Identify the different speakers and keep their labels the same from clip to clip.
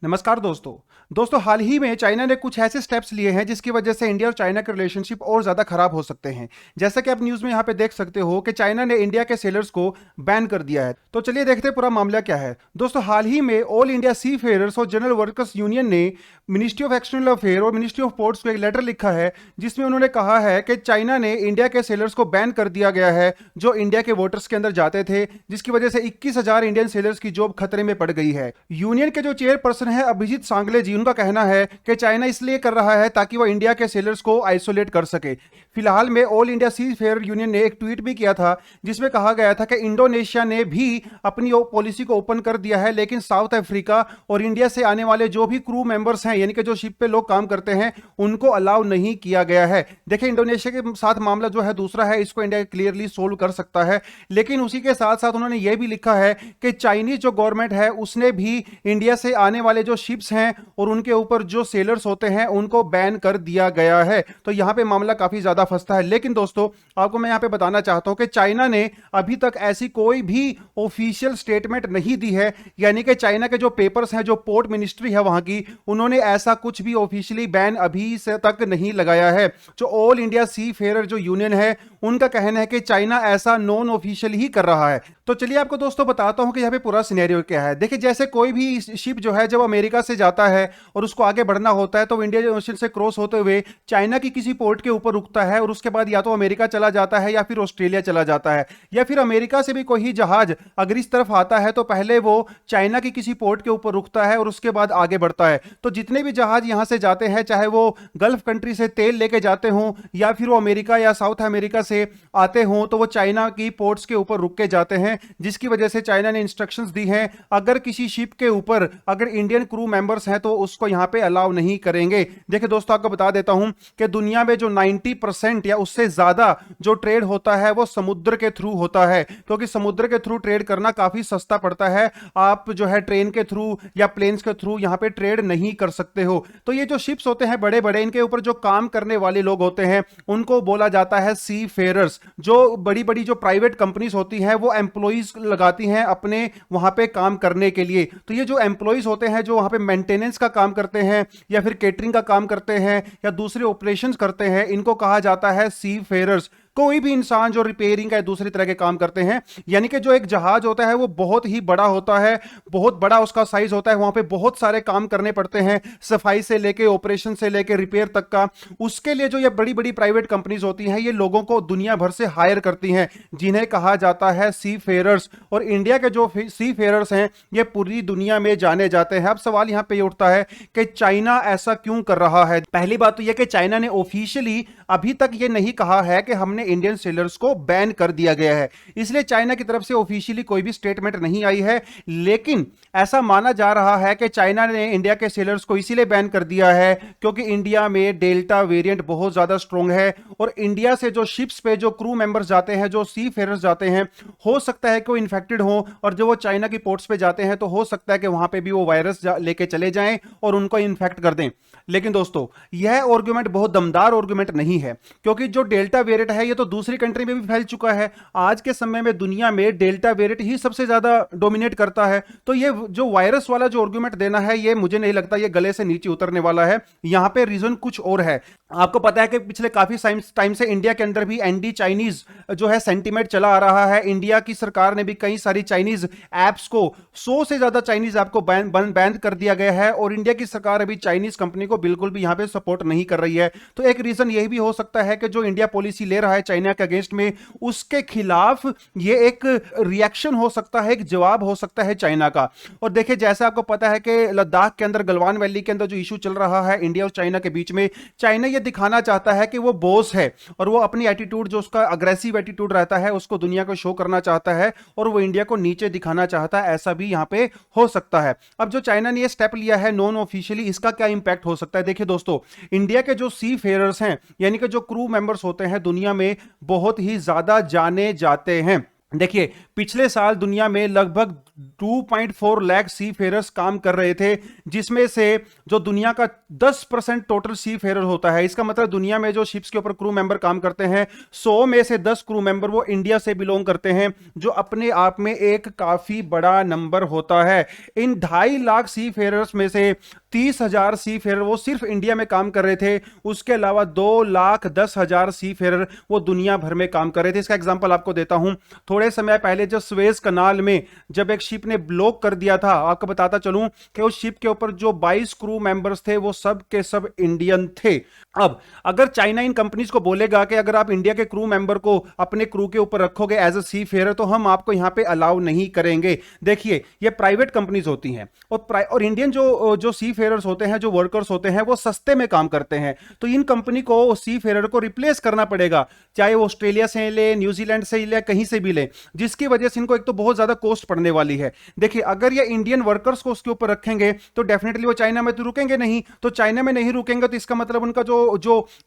Speaker 1: नमस्कार दोस्तों हाल ही में चाइना ने कुछ ऐसे स्टेप्स लिए हैं जिसकी वजह से इंडिया और चाइना के रिलेशनशिप और ज़्यादा खराब हो सकते हैं। जैसा कि आप न्यूज़ में यहाँ पे देख सकते हो कि चाइना ने इंडिया के सेलर्स को बैन कर दिया है। तो चलिए देखते हैं पूरा मामला क्या है। दोस्तों हाल ही में ऑल इंडिया सी फेयर्स और जनरल वर्कर्स यूनियन ने मिनिस्ट्री ऑफ एक्सटर्नल अफेयर और मिनिस्ट्री ऑफ पोर्ट्स को एक लेटर लिखा है जिसमें उन्होंने कहा है कि चाइना ने इंडिया के सेलर्स को बैन कर दिया गया है जो इंडिया के वोटर्स के अंदर जाते थे, जिसकी वजह से 21,000 इंडियन सेलर्स की जॉब खतरे में पड़ गई है। यूनियन के जो चेयरपर्सन है अभिजीत सांगले जी, उनका कहना है कि चाइना इसलिए कर रहा है ताकि वह इंडिया के सेलर्स को आइसोलेट कर सके। फिलहाल में all India sea fare union ने एक ट्वीट भी किया था जिसमें कहा गया था कि इंडोनेशिया ने भी अपनी पॉलिसी को ओपन कर दिया है, लेकिन साउथ अफ्रीका और इंडिया से आने वाले जो भी क्रू मेंबर्स हैं, यानी कि जो शिप पे लोग काम करते हैं, उनको अलाउ नहीं किया गया है। देखिए इंडोनेशिया के साथ मामला जो है दूसरा है, इसको इंडिया क्लियरली सोल्व कर सकता है, लेकिन उसी के साथ साथ उन्होंने यह भी लिखा है कि चाइनीज जो गवर्नमेंट है उसने भी इंडिया से आने वाले जो शिप्स हैं और उनके ऊपर जो सेलर्स होते हैं उनको बैन कर दिया गया है। तो यहां पे मामला काफी ज्यादा फंसता है। लेकिन दोस्तों आपको मैं यहां पे बताना चाहता हूं कि चाइना ने अभी तक ऐसी कोई भी ऑफिशियल स्टेटमेंट नहीं दी है, यानी कि चाइना के जो पेपर्स हैं, जो पोर्ट मिनिस्ट्री है वहां की, उन्होंने ऐसा कुछ भी ऑफिशियली बैन अभी से तक नहीं लगाया है। जो ऑल इंडिया सी फेयर जो यूनियन है उनका कहना है कि चाइना ऐसा नॉन ऑफिशियल ही कर रहा है। तो चलिए आपको दोस्तों बताता हूं कि यहां पे पूरा सिनेरियो क्या है। देखिए जैसे कोई भी शिप जो है जब अमेरिका से जाता है और उसको आगे बढ़ना होता है तो इंडियन ओशन से क्रॉस होते हुए चाइना की किसी पोर्ट के ऊपर रुकता है और उसके बाद या तो अमेरिका चला जाता है या फिर ऑस्ट्रेलिया चला जाता है, या फिर अमेरिका से भी कोई जहाज अगर इस तरफ आता है तो पहले वो चाइना की किसी पोर्ट के ऊपर रुकता है और उसके बाद आगे बढ़ता है। तो जितने भी जहाज यहां से जाते हैं, चाहे वो गल्फ कंट्री से तेल लेके जाते हों या फिर वो अमेरिका या साउथ अमेरिका से आते हों, तो वो चाइना की पोर्ट्स के ऊपर रुक के जाते हैं, जिसकी वजह से चाइना ने इंस्ट्रक्शंस दी हैं अगर किसी शिप के ऊपर अगर इंडियन क्रू मेंबर्स हैं तो उसको यहां पे अलाउ नहीं करेंगे। देखिए दोस्तों आपको बता देता हूं कि दुनिया में जो 90% या उससे ज्यादा जो ट्रेड होता है वो समुद्र के थ्रू होता है, क्योंकि समुद्र के थ्रू ट्रेड करना काफी सस्ता पड़ता है। आप जो है ट्रेन के थ्रू या प्लेन्स के थ्रू यहां पे ट्रेड नहीं कर सकते हो। तो ये जो शिप्स होते हैं बड़े बड़े, इनके ऊपर जो काम करने वाले लोग होते हैं उनको बोला जाता है सी फेयरर्स। जो बड़ी बड़ी जो प्राइवेट कंपनीज होती हैं वो एम्प्लॉइज लगाती हैं अपने वहां पे काम करने के लिए। तो ये जो एम्प्लॉइज होते हैं जो वहां पे मेंटेनेंस का काम करते हैं या फिर केटरिंग का काम करते हैं या दूसरे ऑपरेशंस करते हैं, इनको कहा जाता है सी फेयरर्स। कोई भी इंसान जो रिपेयरिंग का दूसरी तरह के काम करते हैं, यानी कि जो एक जहाज होता है वो बहुत ही बड़ा होता है, बहुत बड़ा उसका साइज होता है, वहां पे बहुत सारे काम करने पड़ते हैं, सफाई से लेके ऑपरेशन से लेके रिपेयर तक का। उसके लिए जो ये बड़ी बड़ी प्राइवेट कंपनीज होती हैं ये लोगों को दुनिया भर से हायर करती हैं, जिन्हें कहा जाता है सी फेयरर्स। और इंडिया के जो सी फेयरर्स हैं ये पूरी दुनिया में जाने जाते हैं। अब सवाल यहां पे उठता है कि चाइना ऐसा क्यों कर रहा है। पहली बात तो यह कि चाइना ने ऑफिशियली अभी तक ये नहीं कहा है कि हमने इंडियन सेलर्स को बैन कर दिया गया है, इसलिए चाइना की तरफ से ऑफिशियली कोई भी स्टेटमेंट नहीं आई है। लेकिन ऐसा माना जा रहा है कि चाइना ने इंडिया के सेलर्स को इसीलिए बैन कर दिया है क्योंकि इंडिया में डेल्टा वेरिएंट बहुत ज्यादा स्ट्रांग है और इंडिया से जो शिप्स पे जो क्रू मेंबर्स जाते हैं, जो सी फेयरर्स जाते हैं, हो सकता है कि वो इन्फेक्टेड हो, और जो वो चाइना की पोर्ट्स पे जाते हैं तो हो सकता है कि वहां पे भी वो वायरस लेके चले जाएं और उनको इन्फेक्ट कर दें। लेकिन दोस्तों यह आर्गुमेंट बहुत दमदार आर्गुमेंट नहीं है, क्योंकि जो डेल्टा वेरिएंट है ये तो दूसरी कंट्री में भी फैल चुका है। आज के समय में दुनिया में डेल्टा वेरिएंट ही सबसे ज्यादा डोमिनेट करता है। तो ये जो वायरस वाला जो आर्गुमेंट देना है ये मुझे नहीं लगता ये गले से नीचे उतरने वाला है। यहां पे रीजन कुछ और है। आपको पता है कि पिछले काफी टाइम से इंडिया के अंदर भी एंटी चाइनीज जो है सेंटीमेंट चला आ रहा है। इंडिया की सरकार ने भी कई सारी चाइनीज एप्स को, 100 से ज्यादा चाइनीज ऐप को बैन कर दिया गया है, और इंडिया की सरकार अभी चाइनीज कंपनी को बिल्कुल भी यहां पे सपोर्ट नहीं कर रही है। तो एक रीजन यही भी हो सकता है कि जो इंडिया पॉलिसी ले रहा है चाइना के अगेंस्ट में, उसके खिलाफ ये एक रिएक्शन हो सकता है, एक जवाब हो सकता है चाइना का। और देखिए जैसा आपको पता है कि लद्दाख के अंदर, गलवान वैली के अंदर जो इशू चल रहा है इंडिया और चाइना के बीच में, चाइना ये दिखाना चाहता है कि वो बॉस है और वो अपनी एटीट्यूड, जो उसका अग्रेसिव एटीट्यूड रहता है, उसको दुनिया को शो करना चाहता है और वो इंडिया को नीचे दिखाना चाहता है। ऐसा भी यहां पे हो सकता है। अब जो चाइना ने ये स्टेप लिया है नॉन ऑफिशियली, इसका क्या इंपैक्ट हो सकता है। देखिए दोस्तों इंडिया के जो सी फेयरर्स हैं, यानी कि जो क्रू मेंबर्स होते हैं, दुनिया में बहुत ही ज्यादा जाने जाते हैं। देखिए, पिछले साल दुनिया में लगभग 2.4 लाख सी फेरर्स काम कर रहे थे, जिसमें से जो दुनिया का 10% टोटल सी फेरर होता है। इसका मतलब दुनिया में जो शिप्स के ऊपर क्रू मेंबर काम करते हैं, 100 में से 10 क्रू मेंबर वो इंडिया से बिलोंग करते हैं, जो अपने आप में एक काफी बड़ा नंबर होता है। इन 2.5 लाख सी फेरर्स में से 30,000 सी फेरर वो सिर्फ इंडिया में काम कर रहे थे। उसके अलावा 2,10,000 सी फेरर वो दुनिया भर में काम कर रहे थे। इसका एग्जांपल आपको देता हूं। थोड़े समय पहले जो स्वेज कनाल में जब एक शिप ने ब्लॉक कर दिया था, आपको बताता चलूं कि उस शिप के ऊपर जो 22 क्रू मेंबर्स थे वो सब के सब इंडियन थे। अब अगर चाइना इन कंपनीज को बोलेगा कि अगर आप इंडिया के क्रू मेंबर को अपने क्रू के ऊपर रखोगे एज अ सी फेयर, तो हम आपको यहां पे अलाउ नहीं करेंगे। देखिए, ये प्राइवेट कंपनीज होती हैं और इंडियन जो सी फेयरर्स होते हैं, जो वर्कर्स होते हैं, वो सस्ते में काम करते हैं। तो इन कंपनी को सी फेयर को रिप्लेस करना पड़ेगा, चाहे वो ऑस्ट्रेलिया से ले, न्यूजीलैंड से ले, कहीं से भी ले, जिसकी वजह से इनको एक तो बहुत ज्यादा कॉस्ट पड़ने वाली है। देखिए, अगर ये इंडियन वर्कर्स को उसके ऊपर रखेंगे तो डेफिनेटली वो चाइना में तो रुकेंगे नहीं। तो चाइना में नहीं रुकेंगे तो इसका मतलब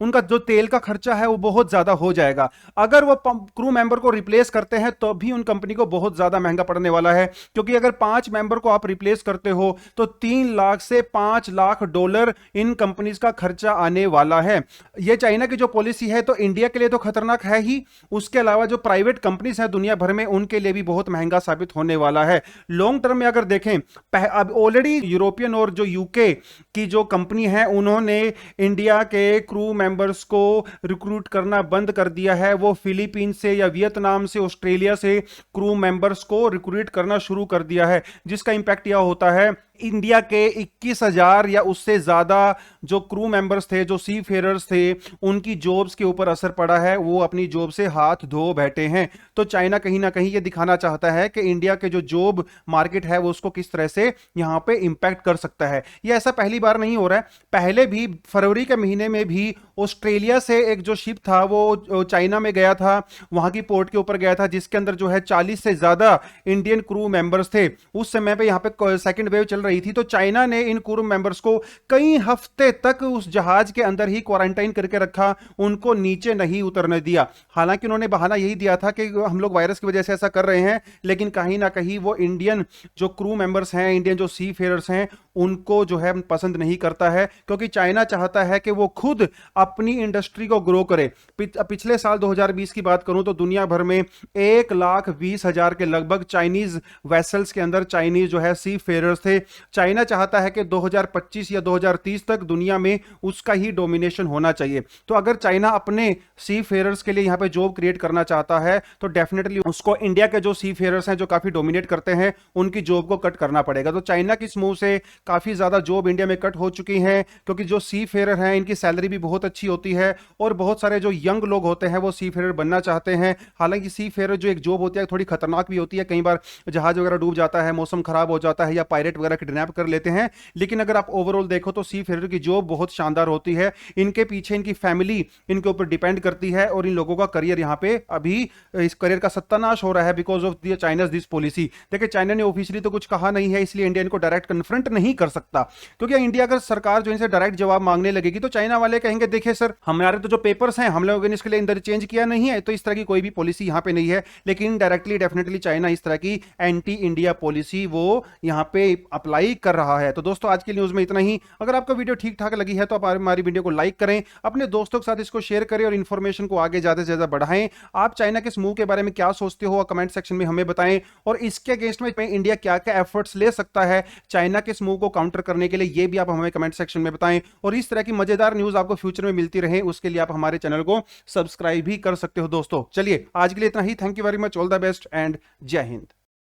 Speaker 1: उनका जो तेल का खर्चा है वो बहुत ज्यादा हो जाएगा। अगर वो क्रू मेंबर को रिप्लेस करते हैं तो भी उन कंपनी को बहुत ज्यादा महंगा पड़ने वाला है, क्योंकि अगर 5 मेंबर को आप रिप्लेस करते हो तो 3 लाख से 5 लाख डॉलर इन कंपनीज का खर्चा आने वाला है। यह चाइना की जो पॉलिसी है तो इंडिया के लिए तो खतरनाक है ही, उसके अलावा जो प्राइवेट कंपनीज है दुनिया भर में उनके लिए भी बहुत महंगा साबित होने वाला है। लॉन्ग टर्म में अगर देखें, अब ऑलरेडी यूरोपियन और जो यूके की जो कंपनी है उन्होंने इंडिया के क्रू मेंबर्स को रिक्रूट करना बंद कर दिया है। वो फिलीपीन से या वियतनाम से, ऑस्ट्रेलिया से क्रू मेंबर्स को रिक्रूट करना शुरू कर दिया है, जिसका इंपैक्ट यह होता है इंडिया के 21,000 या उससे ज्यादा जो क्रू मेंबर्स थे, जो सी फेयरर्स थे, उनकी जॉब्स के ऊपर असर पड़ा है। वो अपनी जॉब से हाथ धो बैठे हैं। तो चाइना कहीं ना कहीं ये दिखाना चाहता है कि इंडिया के जो जॉब मार्केट है वो उसको किस तरह से यहां पे इंपैक्ट कर सकता है। ये ऐसा पहली बार नहीं हो रहा है, पहले भी फरवरी के महीने में भी ऑस्ट्रेलिया से एक जो शिप था वो चाइना में गया था, वहां की पोर्ट के ऊपर गया था, जिसके अंदर जो है 40 से ज्यादा इंडियन क्रू मेंबर्स थे। उस समय पे यहां पे सेकंड वेव चल रही थी, तो चाइना ने इन क्रू मेंबर्स को कई हफ्ते तक उस जहाज के अंदर ही क्वारंटाइन करके रखा, उनको नीचे नहीं उतरने दिया। हालांकि उन्होंने बहाना यही दिया था कि हम लोग वायरस की वजह से ऐसा कर रहे हैं, लेकिन कहीं ना कहीं वो इंडियन जो क्रू मेंबर्स हैं, इंडियन जो सी फेयरर्स हैं, उनको जो है पसंद नहीं करता है, क्योंकि चाइना चाहता है कि वो खुद अपनी इंडस्ट्री को ग्रो करे। पिछले साल 2020 की बात करूं तो दुनिया भर में 1,20,000 के लगभग चाइनीज वेसल्स के अंदर चाइनीज जो है सी फेयरर्स थे। चाइना चाहता है कि 2025 या 2030 तक दुनिया में उसका ही डोमिनेशन होना चाहिए। तो अगर चाइना अपने सी फेयरर्स के लिए यहां पे जॉब क्रिएट करना चाहता है तो डेफिनेटली उसको इंडिया के जो सी फेयरर्स हैं, जो काफी डोमिनेट करते हैं, उनकी जॉब को कट करना पड़ेगा। तो चाइना की इस मूव से काफी ज्यादा जॉब इंडिया में कट हो चुकी हैं, क्योंकि जो सी फेयरर हैं इनकी सैलरी भी बहुत अच्छी होती है और बहुत सारे जो यंग लोग होते हैं वो सी फेयरर बनना चाहते हैं। हालांकि सी फेयरर जो एक जॉब होती है थोड़ी खतरनाक भी होती है, कई बार जहाज वगैरह डूब जाता है, मौसम खराब हो जाता है या पायरेट वगैरह किडनैप कर लेते हैं। लेकिन अगर आप ओवरऑल देखो तो सी फेयरर की जॉब बहुत शानदार होती है। इनके पीछे इनकी फैमिली इनके ऊपर डिपेंड करती है और इन लोगों का करियर यहाँ पे अभी इस करियर का सत्यानाश हो रहा है because of the China's this policy. देखिए, चाइना ने ऑफिशियली तो कुछ कहा नहीं है, इसलिए इंडिया इनको डायरेक्ट कन्फ्रंट नहीं कर सकता, क्योंकि इंडिया अगर सरकार जो इनसे डायरेक्ट जवाब मांगने लगेगी तो चाइना वाले कहेंगे देखिए सर, हमारे तो जो पेपर्स हैं हम लोगों ने इसके लिए इंटरचेंज किया नहीं है, तो इस तरह की कोई भी पॉलिसी यहाँ पे नहीं है। लेकिन डायरेक्टली डेफिनेटली चाइना इस तरह की एंटी इंडिया पॉलिसी वो यहाँ पे अप्लाई कर रहा है। तो दोस्तों, आज की न्यूज में इतना ही। अगर आपको वीडियो ठीक ठाक लगी है तो आप हमारी वीडियो को लाइक करें, अपने दोस्तों के साथ इसको शेयर करें और इन्फॉर्मेशन को आगे ज्यादा से ज्यादा बढ़ाएं। आप चाइना के इस मूव के बारे में क्या सोचते हो कमेंट सेक्शन में हमें बताएं, और इसके अगेंस्ट में इंडिया क्या क्या एफर्ट्स ले सकता है चाइना के इस मूव को काउंटर करने के लिए, ये भी आप हमें कमेंट सेक्शन में बताएं। और इस तरह की मजेदार न्यूज आपको फ्यूचर में मिलती रहे उसके लिए आप हमारे चैनल को सब्सक्राइब भी कर सकते हो। दोस्तों, चलिए आज के लिए इतना ही। Thank you very much, all the best and जय हिंद।